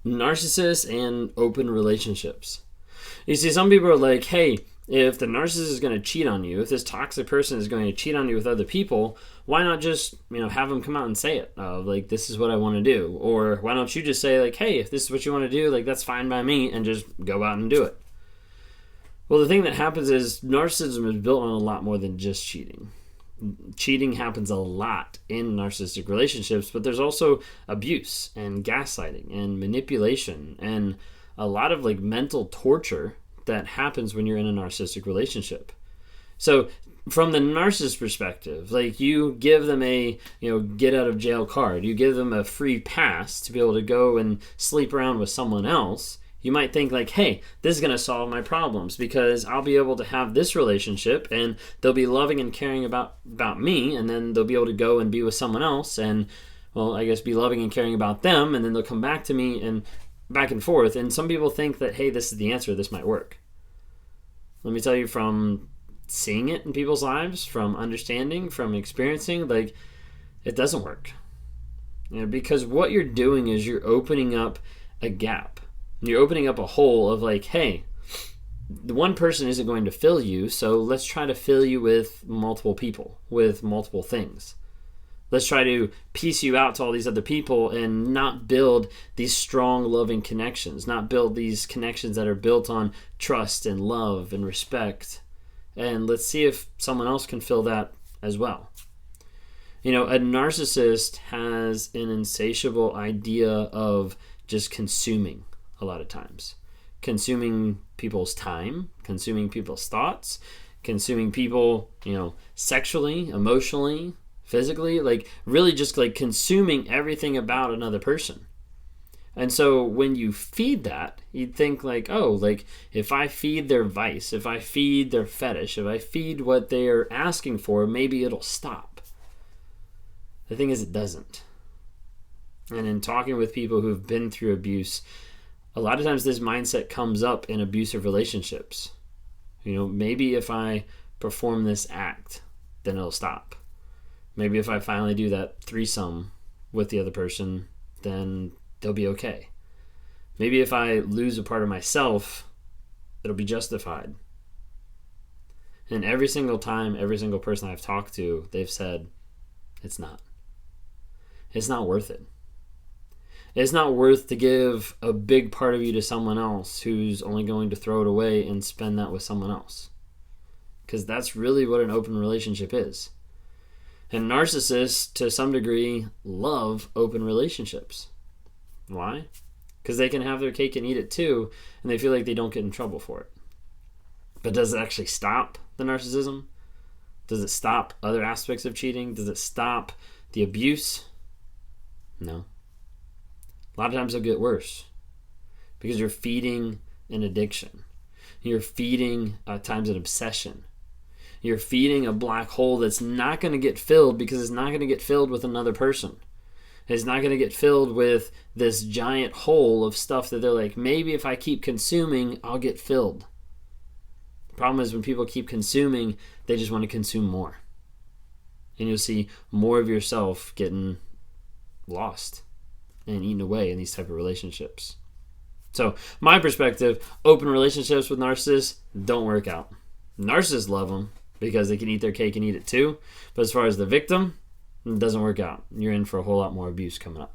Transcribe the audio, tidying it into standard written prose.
Narcissists and open relationships. You see, some people are like, hey, if the narcissist is going to cheat on you, if this toxic person is going to cheat on you with other people, why not just, have them come out and say it? Like, this is what I want to do. Or why don't you just say, like, hey, if this is what you want to do, like, that's fine by me, and just go out and do it. Well, the thing that happens is narcissism is built on a lot more than just cheating. Cheating happens a lot in narcissistic relationships, but there's also abuse and gaslighting and manipulation and a lot of like mental torture that happens when you're in a narcissistic relationship. So from the narcissist perspective, like you give them a, get out of jail card, you give them a free pass to be able to go and sleep around with someone else. You might think like, hey, this is going to solve my problems because I'll be able to have this relationship and they'll be loving and caring about me, and then they'll be able to go and be with someone else and, well, I guess be loving and caring about them, and then they'll come back to me and back and forth. And some people think that, hey, this is the answer, this might work. Let me tell you, from seeing it in people's lives, from understanding, from experiencing, like, it doesn't work. Because what you're doing is you're opening up a gap. You're opening up a hole of like, hey, the one person isn't going to fill you, so let's try to fill you with multiple people, with multiple things. Let's try to piece you out to all these other people and not build these strong, loving connections, not build these connections that are built on trust and love and respect. And let's see if someone else can fill that as well. A narcissist has an insatiable idea of just consuming a lot of times. Consuming people's time, consuming people's thoughts, consuming people, sexually, emotionally, physically, like really just like consuming everything about another person. And so when you feed that, you'd think like, oh, like if I feed their vice, if I feed their fetish, if I feed what they're asking for, maybe it'll stop. The thing is, it doesn't. And in talking with people who've been through abuse, a lot of times this mindset comes up in abusive relationships. Maybe if I perform this act, then it'll stop. Maybe if I finally do that threesome with the other person, then they'll be okay. Maybe if I lose a part of myself, it'll be justified. And every single time, every single person I've talked to, they've said, it's not. It's not worth it. It's not worth to give a big part of you to someone else who's only going to throw it away and spend that with someone else. Because that's really what an open relationship is. And narcissists, to some degree, love open relationships. Why? Because they can have their cake and eat it too, and they feel like they don't get in trouble for it. But does it actually stop the narcissism? Does it stop other aspects of cheating? Does it stop the abuse? No. A lot of times it'll get worse because you're feeding an addiction. You're feeding at times an obsession. You're feeding a black hole that's not going to get filled because it's not going to get filled with another person. It's not going to get filled with this giant hole of stuff that they're like, maybe if I keep consuming, I'll get filled. The problem is when people keep consuming, they just want to consume more. And you'll see more of yourself getting lost and eaten away in these type of relationships. So my perspective, open relationships with narcissists don't work out. Narcissists love them because they can eat their cake and eat it too. But as far as the victim, it doesn't work out. You're in for a whole lot more abuse coming up.